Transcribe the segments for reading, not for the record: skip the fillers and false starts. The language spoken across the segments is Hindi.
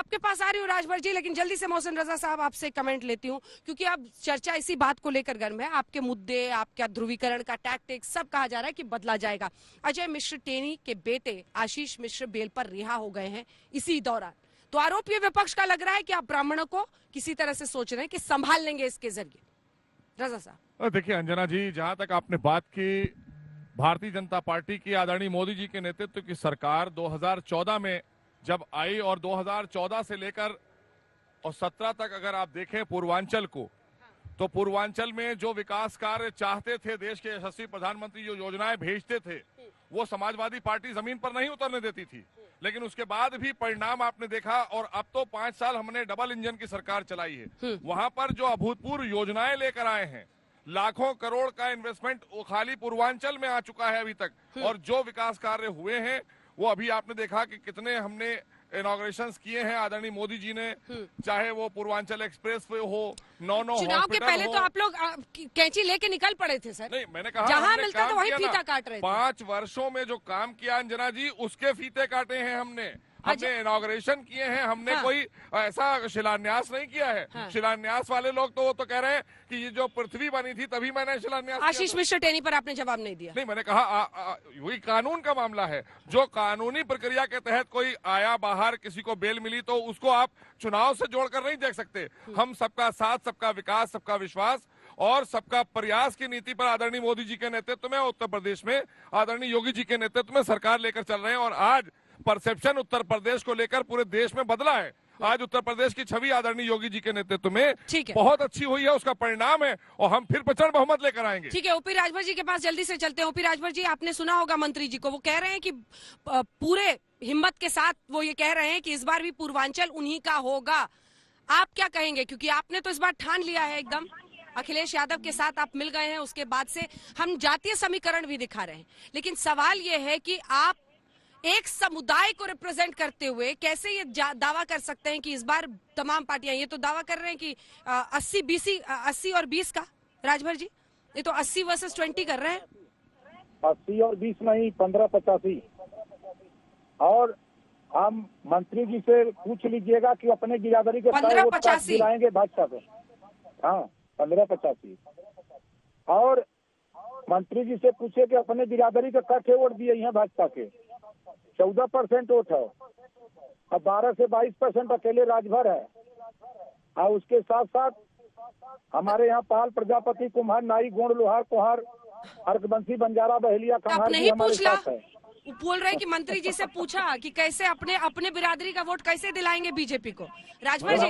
आपके पास आ रही हूँ राजभर जी, लेकिन जल्दी से मोहसिन रजा साहब आपसे कमेंट लेती हूँ, क्योंकि अब चर्चा इसी बात को लेकर गर्म है। आपके मुद्दे, आपका ध्रुवीकरण का टैक्टिक सब कहा जा रहा है कि बदला जाएगा। अजय मिश्र टेनी के बेटे आशीष मिश्र बेल पर रिहा हो गए हैं इसी दौरान, तो आरोप ये विपक्ष का लग रहा है कि आप ब्राह्मणों को किसी तरह से सोच रहे हैं कि संभाल लेंगे इसके जरिए। रजा साहब देखिए अंजना जी, जहां तक आपने बात की भारतीय जनता पार्टी की आदरणीय मोदी जी के नेतृत्व की सरकार 2014 में जब आई और 2014 से लेकर और 17 तक अगर आप देखें पूर्वांचल को, तो पूर्वांचल में जो विकास कार्य चाहते थे, देश के यशस्वी प्रधानमंत्री जो योजनाएं भेजते थे, वो समाजवादी पार्टी जमीन पर नहीं उतरने देती थी। लेकिन उसके बाद भी परिणाम आपने देखा, और अब तो 5 साल हमने डबल इंजन की सरकार चलाई है। वहां पर जो अभूतपूर्व योजनाएं लेकर आए हैं, लाखों करोड़ का इन्वेस्टमेंट वो खाली पूर्वांचल में आ चुका है अभी तक, और जो विकास कार्य हुए हैं वो अभी आपने देखा कि कितने हमने इनॉग्रेशंस किए हैं आदरणीय मोदी जी ने, चाहे वो पूर्वांचल एक्सप्रेस वे हो, 9 चुनाव के पहले तो आप लोग कैंची लेके निकल पड़े थे सर। नहीं, मैंने कहा जहां मिलता था वही फीता काट रहे थे। 5 वर्षों में जो काम किया अंजना जी, उसके फीते काटे हैं हमने इनॉग्रेशन किए हैं, हमने कोई ऐसा शिलान्यास नहीं किया है। शिलान्यास वाले लोग तो वो तो कह रहे हैं कि ये जो पृथ्वी बनी थी तभी मैंने शिलान्यास किया। आशीष मिश्र टेनी पर आपने जवाब नहीं दिया। नहीं, मैंने कहा वही कानून का मामला है। जो कानूनी प्रक्रिया के तहत कोई आया बाहर, किसी को बेल मिली, तो उसको आप चुनाव से जोड़कर नहीं देख सकते। हम सबका साथ, सबका विकास, सबका विश्वास और सबका प्रयास की नीति पर आदरणीय मोदी जी के नेतृत्व में उत्तर प्रदेश में आदरणीय योगी जी के नेतृत्व में सरकार लेकर चल रहे हैं। और आज परसेप्शन उत्तर प्रदेश को लेकर पूरे देश में बदला है। आज उत्तर प्रदेश की छवि आदरणीय योगी जी के नेतृत्व में बहुत अच्छी हुई है, उसका परिणाम है, और हम फिर प्रचंड बहुमत लेकर आएंगे। ठीक है, ओपी राजभर जी के पास जल्दी से चलते हैं। ओपी राजभर जी, आपने सुना होगा मंत्री जी को, वो कह रहे हैं कि पूरे हिम्मत के साथ वो ये कह रहे हैं कि इस बार भी पूर्वांचल उन्हीं का होगा। आप क्या कहेंगे, क्योंकि आपने तो इस बार ठान लिया है एकदम, अखिलेश यादव के साथ आप मिल गए हैं, उसके बाद से हम जातीय समीकरण भी दिखा रहे हैं, लेकिन सवाल ये है कि आप एक समुदाय को रिप्रेजेंट करते हुए कैसे ये दावा कर सकते हैं कि इस बार तमाम पार्टियां, ये तो दावा कर रहे हैं कि 80 और 20 का, राजभर जी ये तो 80 वर्सेस 20 कर रहे हैं। 80 और 20 नहीं, 15-85। और हम मंत्री जी से पूछ लीजिएगा कि अपने गिरादरी के 15-85 दिलाएंगे भाजपा को। हाँ, 15-85। और मंत्री जी से पूछे कि अपने बिरादरी के कट्ठे वोट दिए हैं भाजपा के, 14% वोट है, अब 12 से 22% अकेले राजभर है। और उसके साथ साथ हमारे यहाँ पाल, प्रजापति, कुम्हार, नाई, गोंड, लोहार, कुहार, अर्कबंसी, बंजारा, बहेलिया, कहार भी हमारे साथ है। बोल रहे हैं कि मंत्री जी से पूछा कि कैसे अपने बिरादरी का वोट कैसे दिलाएंगे बीजेपी को। राजभर जी,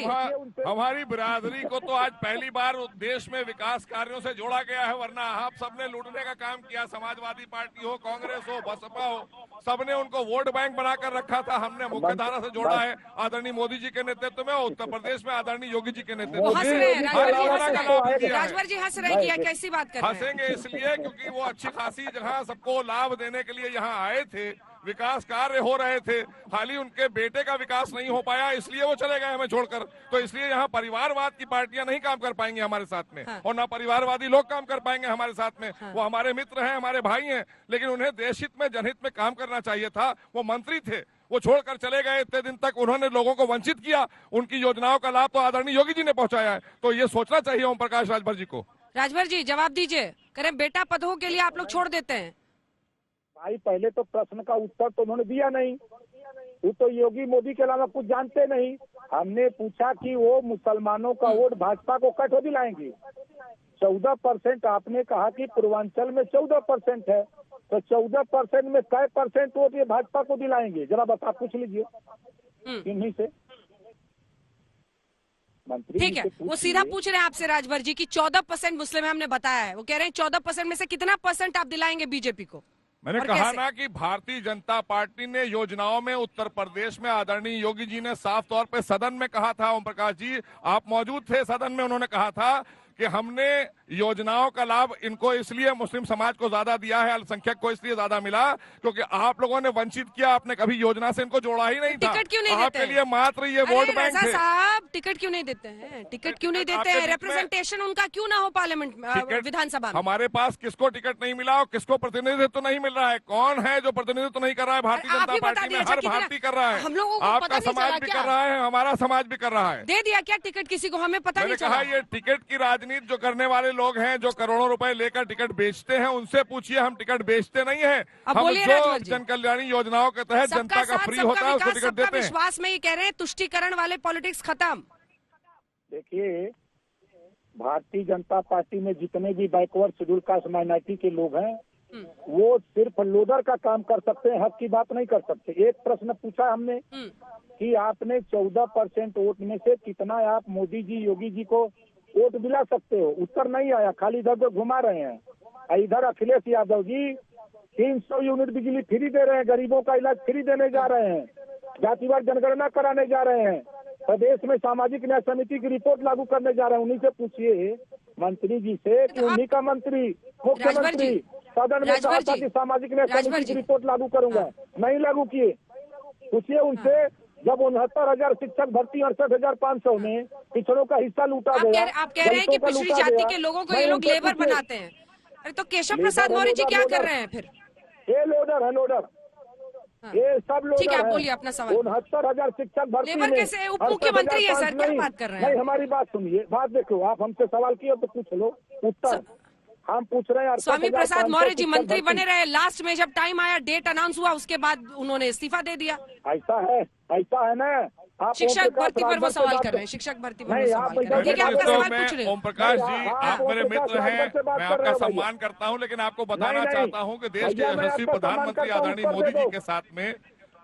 हमारी बिरादरी को तो आज पहली बार देश में विकास कार्यों से जोड़ा गया है, वरना आप सबने लूटने का काम किया। समाजवादी पार्टी हो, कांग्रेस हो, बसपा हो, सबने उनको वोट बैंक बनाकर रखा था। हमने मुख्य धारा से जोड़ा है आदरणीय मोदी जी के नेतृत्व में, उत्तर प्रदेश में आदरणीय योगी जी के नेतृत्व में। राजभर जी हंस रहे हैं, कैसी बात कर रहे हैं? हंसेंगे इसलिए क्योंकि वो अच्छी खासी जगह सबको लाभ देने के लिए यहाँ आए थे, विकास कार्य हो रहे थे, खाली उनके बेटे का विकास नहीं हो पाया, इसलिए वो चले गए हमें छोड़कर। तो इसलिए यहाँ परिवारवाद की पार्टियां नहीं काम कर पाएंगी हमारे साथ में, और ना परिवारवादी लोग काम कर पाएंगे हमारे साथ में। वो हमारे मित्र हैं, हमारे भाई हैं, लेकिन उन्हें देशहित में, जनहित में काम करना चाहिए था। वो मंत्री थे, वो छोड़कर चले गए। इतने दिन तक उन्होंने लोगों को वंचित किया, उनकी योजनाओं का लाभ तो आदरणीय योगी जी ने पहुंचाया है। तो ये सोचना चाहिए ओम प्रकाश राजभर जी को। राजभर जी जवाब दीजिए, करें बेटा पदों के लिए आप लोग छोड़ देते हैं? भाई पहले तो प्रश्न का उत्तर तो उन्होंने दिया नहीं, वो तो योगी मोदी के अलावा कुछ जानते नहीं। हमने पूछा कि वो मुसलमानों का वोट भाजपा को कट हो दिलाएंगे। 14% आपने कहा कि पूर्वांचल में 14% है, तो 14% में कै % वोट ये भाजपा को दिलाएंगे, जरा बता, पूछ लीजिए इन्हीं से। ठीक है, वो सीधा पूछ रहे हैं आपसे राजभर जी की 14% मुस्लिम है, हमने बताया है। वो कह रहे हैं 14% में से कितना % आप दिलाएंगे बीजेपी को? मैंने कहा ना कि भारतीय जनता पार्टी ने योजनाओं में उत्तर प्रदेश में आदरणीय योगी जी ने साफ तौर पे सदन में कहा था, ओम प्रकाश जी आप मौजूद थे सदन में, उन्होंने कहा था कि हमने योजनाओं का लाभ इनको इसलिए मुस्लिम समाज को ज्यादा दिया है, अल्पसंख्यक को इसलिए ज्यादा मिला क्योंकि आप लोगों ने वंचित किया, आपने कभी योजना से इनको जोड़ा ही नहीं था। टिकट क्यों नहीं देते? आपके लिए मात्र ये वोट बैंक थे। साहब टिकट क्यों नहीं देते हैं? टिकट क्यों नहीं देते हैं? रिप्रेजेंटेशन उनका क्यों ना हो पार्लियामेंट विधानसभा में? हमारे पास किसको टिकट नहीं मिला और किसको प्रतिनिधित्व नहीं मिल रहा है? कौन है जो प्रतिनिधित्व नहीं कर रहा है? भारतीय आप जनता ही बता पार्टी में दीजिए हर कितना- भारतीय कर रहा है। हम लोगों को आपका पता नहीं समाज चला भी क्या? कर रहा है, हमारा समाज भी कर रहा है। दे दिया क्या टिकट किसी को? हमें पता मैंने नहीं कहा चला। ये टिकट की राजनीति जो करने वाले लोग हैं, जो करोड़ों रुपए लेकर टिकट बेचते हैं, उनसे पूछिए। हम टिकट बेचते नहीं है। अब हम बोलिए जो राजभर जी। जन कल्याणी योजनाओं के तहत सबका जनता का साथ, फ्री सबका होता है उसको विकास, टिकट सबका देते हैं। विश्वास में ये कह रहे हैं तुष्टीकरण वाले पॉलिटिक्स खत्म। देखिए, भारतीय जनता पार्टी में जितने भी बैकवर्ड शेड्यूल कास्ट माइनॉरिटी के लोग हैं, वो सिर्फ लोडर का काम कर सकते हैं, हक की बात नहीं कर सकते। एक प्रश्न पूछा हमने कि आपने 14% वोट में से कितना आप मोदी जी, योगी जी को वोट दिला सकते हो? उत्तर नहीं आया, खाली इधर उधर घुमा रहे हैं। इधर अखिलेश यादव जी 300 यूनिट बिजली फ्री दे रहे हैं, गरीबों का इलाज फ्री देने जा रहे हैं, जातिवार जनगणना कराने जा रहे हैं, प्रदेश में सामाजिक न्याय समिति की रिपोर्ट लागू करने जा रहे हैं। उन्हीं से पूछिए मंत्री जी से कि उन्हीं का मंत्री मुख्यमंत्री सदन में कहा था कि सामाजिक न्याय समिति की रिपोर्ट लागू करूंगा, नहीं लागू किए। पूछिए उनसे, जब 69,000 शिक्षक भर्ती 68,500 में पिछड़ों का हिस्सा लूटा गया। आप कह रहे हैं कि पिछड़ी जाति के लोगों को ये लोग लेबर बनाते हैं। अरे तो केशव प्रसाद मौर्य जी क्या कर रहे हैं फिर? ये लोडर है, लोडर। ये सब लोडर ठीक है, आप बोलिए अपना सवाल। 69,000 शिक्षक भर्ती लेबर में कैसे? उप मुख्यमंत्री है सर, क्या बात कर रहे हैं? नहीं, हमारी बात सुनिए, बात देखो। आप हमसे सवाल किए तो पूछ लो उत्तर। हम पूछ रहे हैं। स्वामी प्रसाद मौर्य जी मंत्री बने रहे, लास्ट में जब टाइम आया, डेट अनाउंस हुआ, उसके बाद उन्होंने इस्तीफा दे दिया। ऐसा है ना। आप शिक्षक भर्ती पर वो सवाल कर रहे हैं, शिक्षक भर्ती पर वो सवाल कर रहे हैं। ठीक है, आपका सवाल पूछ रहे हैं। ओम प्रकाश जी, आप मेरे मित्र हैं, मैं आपका सम्मान करता हूं, लेकिन आपको बताना चाहता हूं कि देश के यशस्वी प्रधानमंत्री आदरणीय मोदी जी के साथ में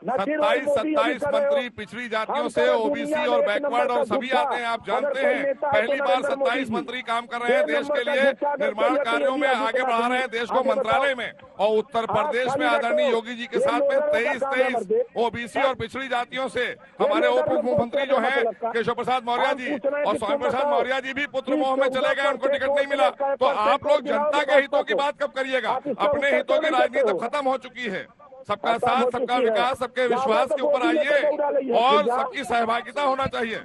27 मंत्री पिछड़ी जातियों से, ओबीसी और बैकवर्ड और सभी आते हैं। आप जानते हैं, पहली बार 27 मंत्री काम कर रहे हैं देश के लिए, निर्माण कार्यों में आगे बढ़ा रहे हैं देश को मंत्रालय में। और उत्तर प्रदेश में आदरणीय योगी जी के साथ में 23 ओबीसी और पिछड़ी जातियों से हमारे उप मुख्यमंत्री जो हैं केशव प्रसाद मौर्य जी और स्वामी प्रसाद मौर्य जी भी पुत्र मोह में चले गए, उनको टिकट नहीं मिला। तो आप लोग जनता के हितों की बात कब करिएगा? अपने हितों की राजनीति अब खत्म हो चुकी है। सबका साथ, सबका विकास, सबके विश्वास के ऊपर आइए और सबकी सहभागिता होना चाहिए।